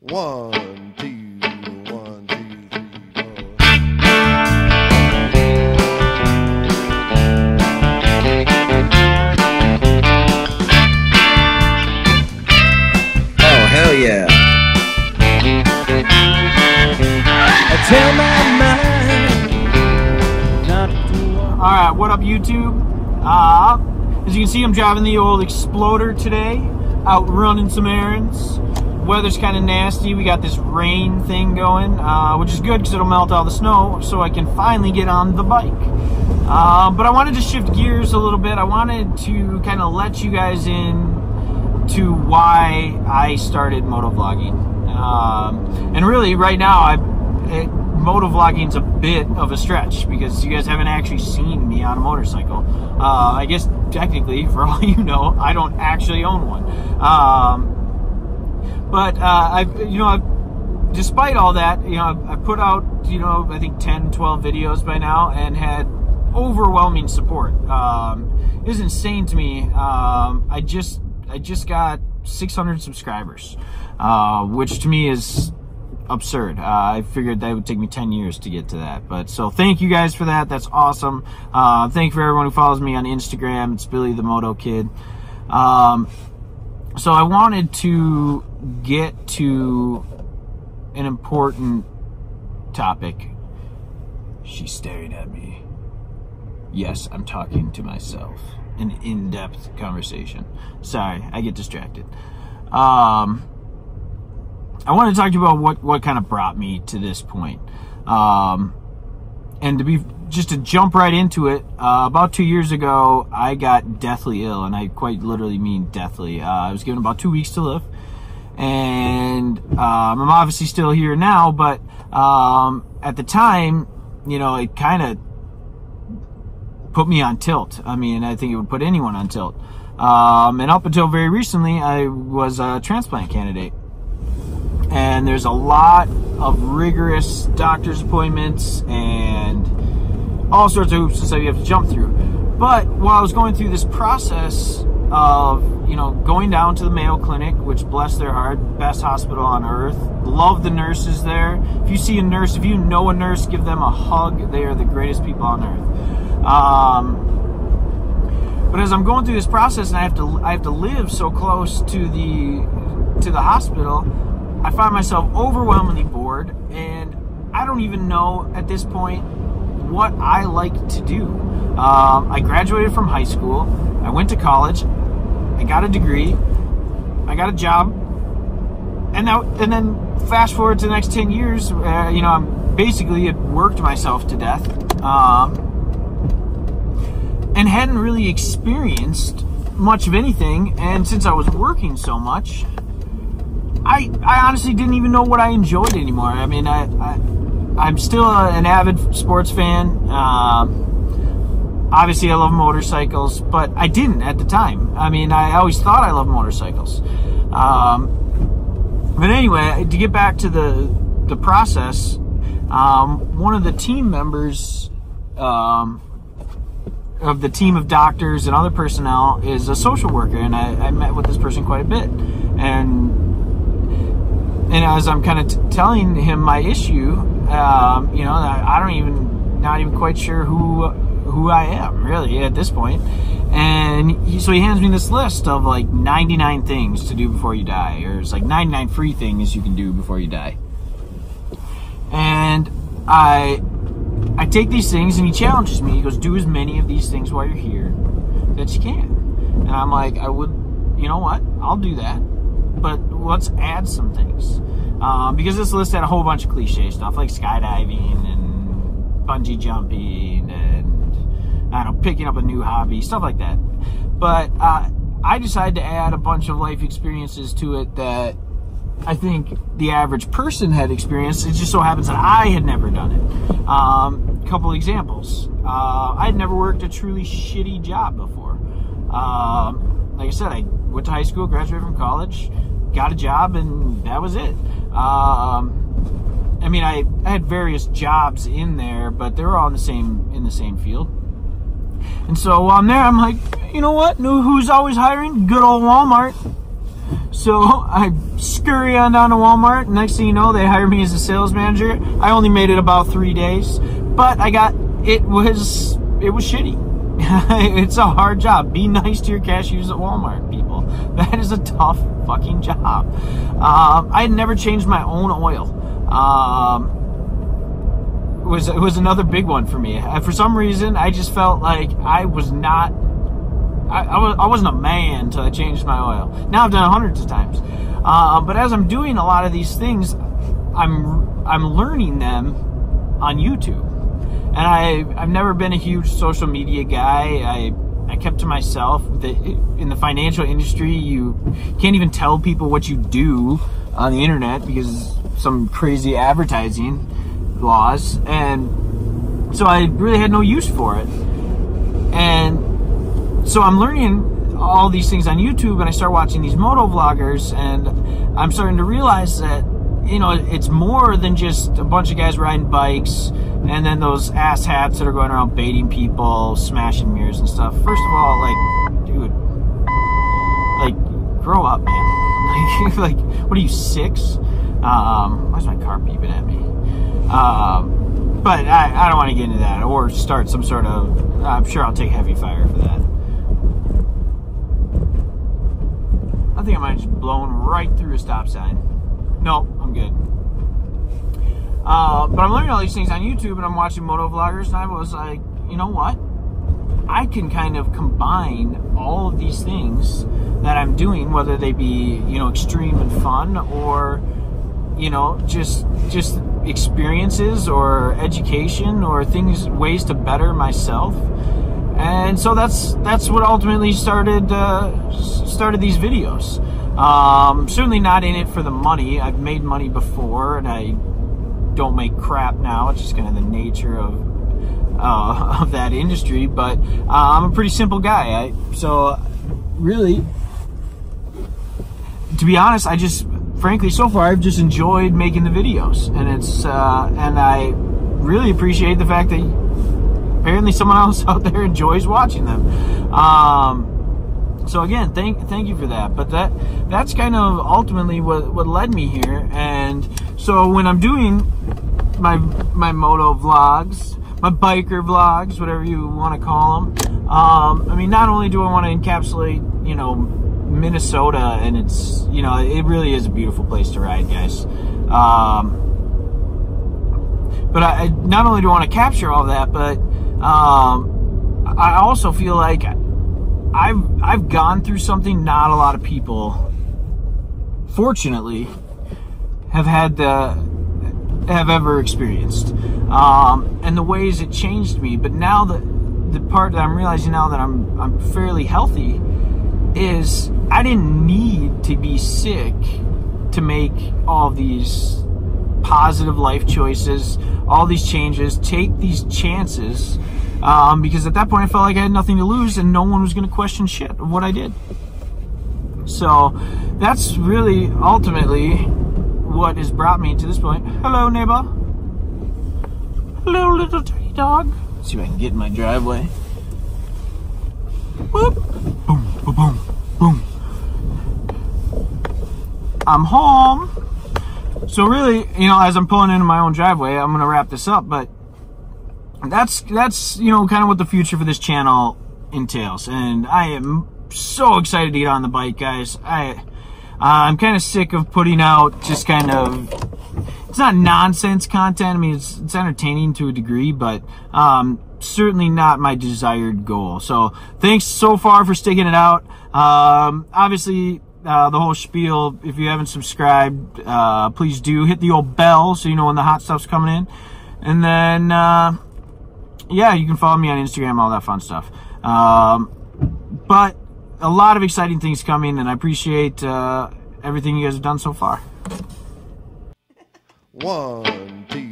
1, 2, 1, 2, 3, 4. Oh, hell yeah. I tell my mind not to walk. Alright, what up YouTube? As you can see, I'm driving the old Exploder today, out running some errands. Weather's kind of nasty. We got this rain thing going, which is good because it'll melt all the snow so I can finally get on the bike. But I wanted to shift gears a little bit. I wanted to kind of let you guys in to why I started motovlogging. And really, right now, motovlogging's a bit of a stretch because you guys haven't actually seen me on a motorcycle. I guess technically, for all you know, I don't actually own one. But despite all that, I've put out, I think 10, 12 videos by now and had overwhelming support. It was insane to me. I just got 600 subscribers, which to me is absurd. I figured that would take me 10 years to get to that. But so thank you guys for that. That's awesome. Thank you for everyone who follows me on Instagram. It's Billy the Moto Kid. So I wanted to get to an important topic. She's staring at me. Yes, I'm talking to myself. An in-depth conversation. Sorry, I get distracted. I want to talk to you about what kind of brought me to this point. And to jump right into it, about 2 years ago, I got deathly ill, and I quite literally mean deathly. I was given about 2 weeks to live, and I'm obviously still here now, but at the time, it kind of put me on tilt. I mean, I think it would put anyone on tilt. And up until very recently, I was a transplant candidate. And there's a lot of rigorous doctor's appointments and all sorts of hoops and stuff you have to jump through. But while I was going through this process of, going down to the Mayo Clinic, which, bless their heart, best hospital on earth, love the nurses there. If you see a nurse, if you know a nurse, give them a hug. They are the greatest people on earth. But as I'm going through this process and I have to live so close to the hospital, I find myself overwhelmingly bored, and I don't even know at this point what I like to do. I graduated from high school, I went to college, I got a degree, I got a job, and then fast forward to the next 10 years, I'm basically worked myself to death, and hadn't really experienced much of anything. And since I was working so much, I honestly didn't even know what I enjoyed anymore. I mean, I'm still an avid sports fan. Obviously, I love motorcycles, but I didn't at the time. I mean, I always thought I loved motorcycles. But anyway, to get back to the process, one of the team members of the team of doctors and other personnel is a social worker, and I met with this person quite a bit. And as I'm kind of telling him my issue, not even quite sure who I am really at this point. And so he hands me this list of like 99 things to do before you die, or it's like 99 free things you can do before you die. And I take these things, and he challenges me. He goes, do as many of these things while you're here that you can. And I'm like, you know what? I'll do that. But let's add some things. Because this list had a whole bunch of cliche stuff like skydiving and bungee jumping and, I don't know, picking up a new hobby, stuff like that. But I decided to add a bunch of life experiences to it that I think the average person had experienced. It just so happens that I had never done it. Couple examples. I had never worked a truly shitty job before. Like I said, I went to high school, graduated from college, got a job, and that was it. I mean, I had various jobs in there, but they were all in the same field. And so while I'm there, I'm like, you know what? Who's always hiring? Good old Walmart. So I scurry on down to Walmart. Next thing you know, they hire me as a sales manager. I only made it about 3 days, but it was shitty. It's a hard job. Be nice to your cashiers at Walmart, people. That is a tough fucking job. I had never changed my own oil. It was another big one for me. For some reason, I just felt like I wasn't a man until I changed my oil. Now I've done it hundreds of times. But as I'm doing a lot of these things, I'm learning them on YouTube. And I've never been a huge social media guy. I kept to myself. In the financial industry, you can't even tell people what you do on the internet because some crazy advertising laws. And so I really had no use for it. And so I'm learning all these things on YouTube, and I start watching these motovloggers, and I'm starting to realize that, you know, it's more than just a bunch of guys riding bikes and then those ass hats that are going around baiting people, smashing mirrors and stuff. First of all, like, dude, like, grow up, man. Like, what are you, 6? Why's my car beeping at me? But I don't want to get into that or start some sort of, I'm sure I'll take heavy fire for that. I think I might have just blown right through a stop sign. No, I'm good. But I'm learning all these things on YouTube, and I'm watching motovloggers, and I was like, you know what? I can kind of combine all of these things that I'm doing, whether they be, you know, extreme and fun, or, you know, just experiences or education or ways to better myself. And so that's what ultimately started these videos. Certainly not in it for the money. I've made money before, and I don't make crap now. It's just kind of the nature of that industry. But I'm a pretty simple guy. So really, to be honest, frankly, so far, I've just enjoyed making the videos, and and I really appreciate the fact that apparently someone else out there enjoys watching them. So again, thank you for that. But that's kind of ultimately what led me here. And so when I'm doing my moto vlogs, my biker vlogs, whatever you want to call them, I mean, not only do I want to encapsulate, you know, Minnesota, and it's, you know, it really is a beautiful place to ride, guys. But I not only do I want to capture all that, but I also feel like I've gone through something not a lot of people, fortunately, have ever experienced, and the ways it changed me. But now the part that I'm realizing now that I'm fairly healthy is I didn't need to be sick to make all these positive life choices, all these changes, take these chances, because at that point I felt like I had nothing to lose and no one was going to question shit of what I did. So that's really ultimately what has brought me to this point. Hello, neighbor. Hello, little tiny dog. Let's see if I can get in my driveway. Whoop. Boom, boom, boom, boom. I'm home. So really, you know, as I'm pulling into my own driveway, I'm going to wrap this up, but that's, you know, kind of what the future for this channel entails. And I am so excited to get on the bike, guys. I'm kind of sick of putting out just kind of, it's not nonsense content. I mean, it's entertaining to a degree, but certainly not my desired goal. So thanks so far for sticking it out. Obviously, the whole spiel, if you haven't subscribed, please do hit the old bell so you know when the hot stuff's coming in. And then, yeah, you can follow me on Instagram, all that fun stuff. But a lot of exciting things coming, and I appreciate everything you guys have done so far. 1, 2.